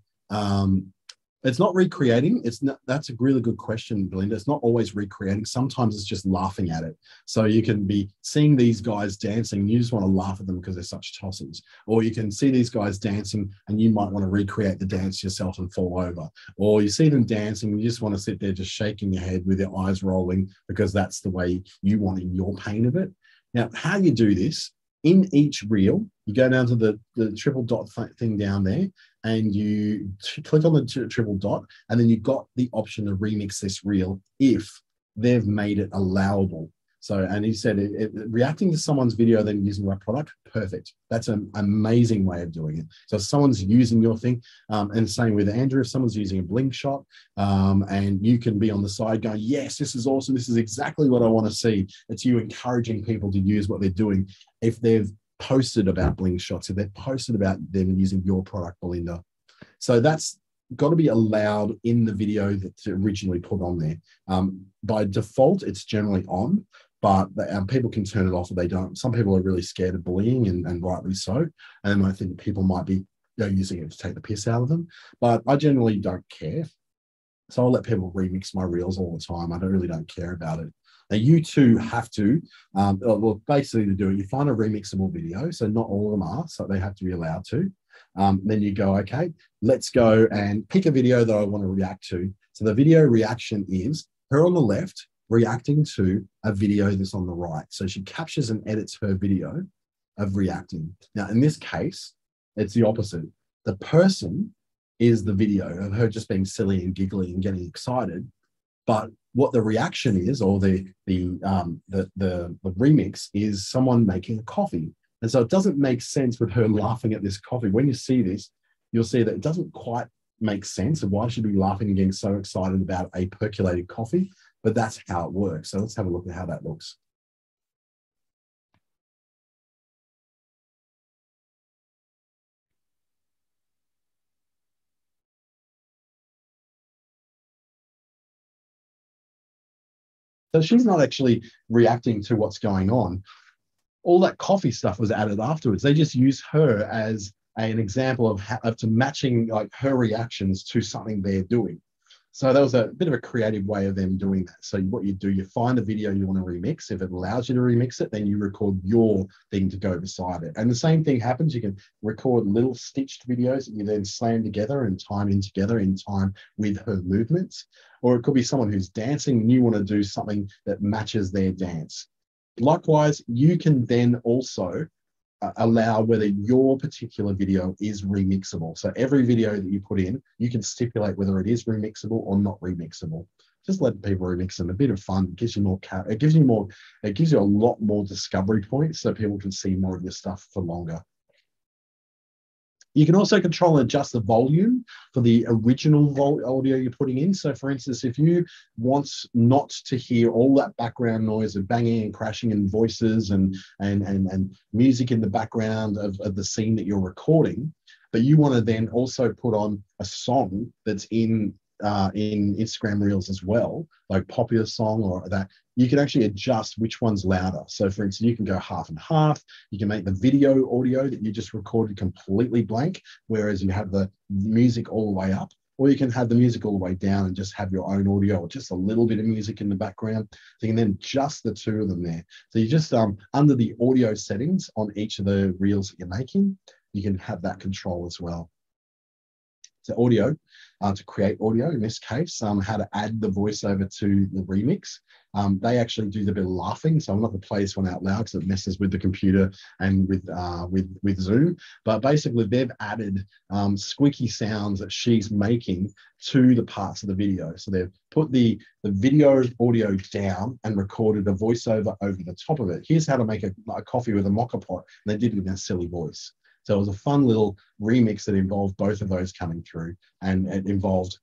it's not recreating. It's not, that's a really good question, Belinda. It's not always recreating. Sometimes it's just laughing at it. So you can be seeing these guys dancing, and you just want to laugh at them because they're such tossers. Or you can see these guys dancing and you might want to recreate the dance yourself and fall over. Or you see them dancing and you just want to sit there just shaking your head with your eyes rolling because that's the way you want in your pain of it. Now, how you do this, in each reel, you go down to the triple dot thing down there, and you click on the triple dot, and then you've got the option to remix this reel if they've made it allowable. So, and he said, reacting to someone's video, then using my product, perfect. That's an amazing way of doing it. So if someone's using your thing, and same with Andrew, if someone's using a Blink Shot, and you can be on the side going, yes, this is awesome. This is exactly what I want to see. It's you encouraging people to use what they're doing. If they've posted about Blink Shots, if they've posted about them using your product, Belinda. So that's got to be allowed in the video that's originally put on there. By default, it's generally on, but people can turn it off if they don't. Some people are really scared of bullying, and rightly so. And they might think people might be using it to take the piss out of them. But I generally don't care. So I'll let people remix my reels all the time. I really don't care about it. Now, you too have to, well, basically to do it, you find a remixable video. So not all of them are, so they have to be allowed to. Then you go, okay, let's go and pick a video that I want to react to. So the video reaction is her on the left reacting to a video that's on the right. So she captures and edits her video of reacting. Now, in this case, it's the opposite. The person is the video of her just being silly and giggly and getting excited. But what the reaction is, or the remix, is someone making a coffee. And so it doesn't make sense with her laughing at this coffee. When you see this, you'll see that it doesn't quite make sense of why she'd be laughing and getting so excited about a percolated coffee, but that's how it works. So let's have a look at how that looks. So she's not actually reacting to what's going on. All that coffee stuff was added afterwards. They just use her as an example of to matching like her reactions to something they're doing. So that was a bit of a creative way of them doing that. So what you do, you find a video you want to remix. If it allows you to remix it, then you record your thing to go beside it. And the same thing happens. You can record little stitched videos that you then slam together and time in together in time with her movements. Or it could be someone who's dancing and you want to do something that matches their dance. Likewise, you can then also allow whether your particular video is remixable. So every video that you put in, you can stipulate whether it is remixable or not remixable. Just let people remix them. A bit of fun. It gives you more. It gives you a lot more discovery points, so people can see more of your stuff for longer. You can also control and adjust the volume for the original audio you're putting in. So for instance, if you want not to hear all that background noise of banging and crashing and voices and music in the background of the scene that you're recording, but you want to then also put on a song that's in Instagram Reels as well, like popular song or that, you can actually adjust which one's louder. So for instance, you can go half and half. You can make the video audio that you just recorded completely blank, whereas you have the music all the way up, or you can have the music all the way down and just have your own audio or just a little bit of music in the background. So you can then adjust the two of them there. So you just, under the audio settings on each of the reels that you're making, you can have that control as well. So audio, to create audio in this case, how to add the voiceover to the remix. They actually do the bit of laughing, so I'm not going to play this one out loud because it messes with the computer and with Zoom. But basically, they've added squeaky sounds that she's making to the parts of the video. So they've put the video audio down and recorded a voiceover over the top of it. Here's how to make a coffee with a mocha pot, and they did it in a silly voice. So it was a fun little remix that involved both of those coming through, and it involved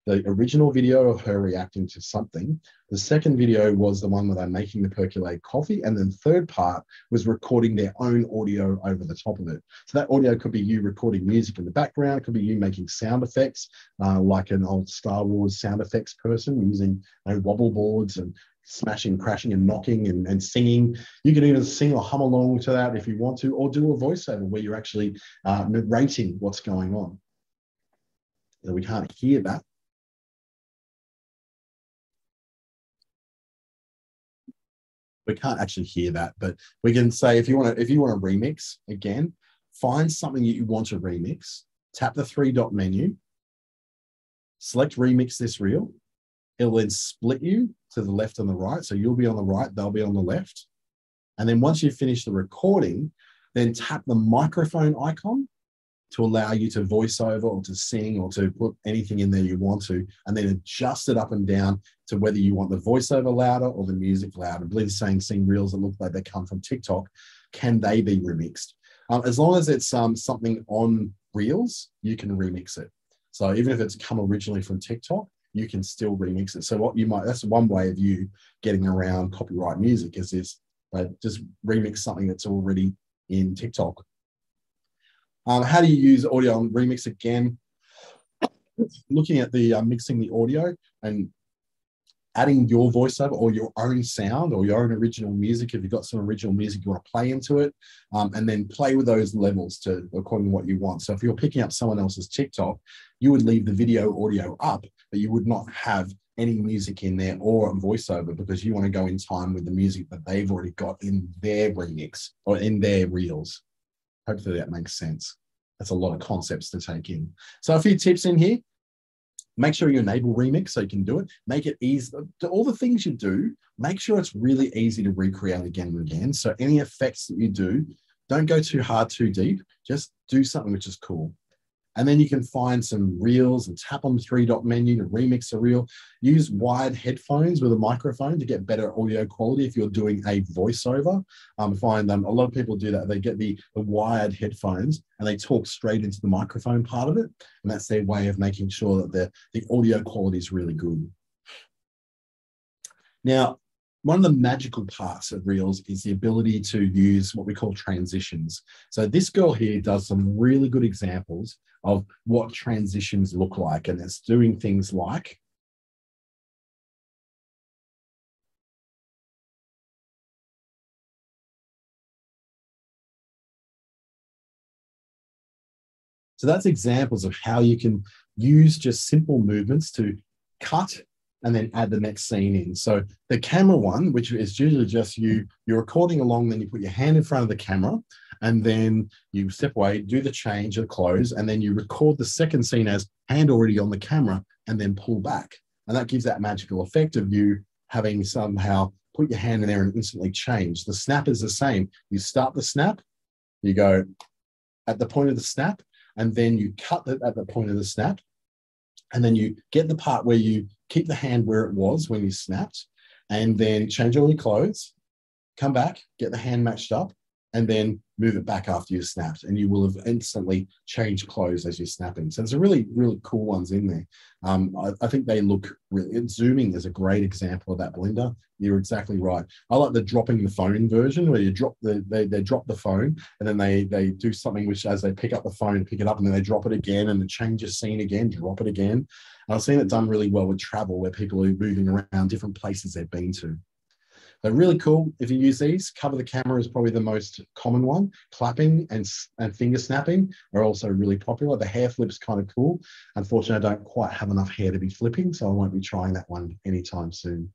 the original video of her reacting to something. The second video was the one where they're making the percolated coffee, and then the third part was recording their own audio over the top of it. So that audio could be you recording music in the background, it could be you making sound effects, like an old Star Wars sound effects person using wobble boards and smashing, crashing, and knocking and singing. You can even sing or hum along to that if you want to, or do a voiceover where you're actually narrating what's going on. So we can't hear that. We can't actually hear that, but we can say if you want to remix, again, find something that you want to remix, tap the three-dot menu, select remix this reel. It'll then split you to the left and the right. So you'll be on the right, they'll be on the left. And then once you finish the recording, then tap the microphone icon to allow you to voice over or to sing or to put anything in there you want to, and then adjust it up and down to whether you want the voiceover louder or the music louder. I believe saying seeing reels that look like they come from TikTok, can they be remixed? As long as it's something on Reels, you can remix it. So even if it's come originally from TikTok, you can still remix it. So that's one way of you getting around copyright music is this, just remix something that's already in TikTok. How do you use audio on remix? Again, looking at the mixing the audio and adding your voiceover or your own sound or your own original music. If you've got some original music you want to play into it, and then play with those levels according to what you want. So if you're picking up someone else's TikTok, you would leave the video audio up, but you would not have any music in there or a voiceover because you want to go in time with the music that they've already got in their remix or in their reels. Hopefully that makes sense. That's a lot of concepts to take in. So a few tips in here. Make sure you enable remix so you can do it. Make it easy. All the things you do, make sure it's really easy to recreate again and again. So any effects that you do, don't go too hard, too deep. Just do something which is cool. And then you can find some reels and tap on the three-dot menu to remix a reel. Use wired headphones with a microphone to get better audio quality if you're doing a voiceover. I find a lot of people do that. They get the wired headphones and they talk straight into the microphone part of it. And that's their way of making sure that the audio quality is really good. Now, one of the magical parts of Reels is the ability to use what we call transitions. So this girl here does some really good examples of what transitions look like. And it's doing things like So that's examples of how you can use just simple movements to cut and then add the next scene in. So the camera one, which is usually just you're recording along, then you put your hand in front of the camera, and then you step away, do the change and close, and then you record the second scene as hand already on the camera, and then pull back. And that gives that magical effect of you having somehow put your hand in there and instantly change. The snap is the same. You start the snap, you go at the point of the snap, and then you cut it at the point of the snap, and then you get the part where you keep the hand where it was when you snapped, and then change all your clothes, come back, get the hand matched up, and then move it back after you snapped, and you will have instantly changed clothes as you're snapping. So there's a really, really cool ones in there. I think they look really, zooming is a great example of that blender. You're exactly right. I like the dropping the phone version where you drop they drop the phone, and then they do something which as they pick up the phone, pick it up, and then they drop it again, and then change the scene again, drop it again. And I've seen it done really well with travel where people are moving around different places they've been to. They're really cool. If you use these, cover the camera is probably the most common one. Clapping and finger snapping are also really popular. The hair flip's kind of cool. Unfortunately, I don't quite have enough hair to be flipping, so I won't be trying that one anytime soon.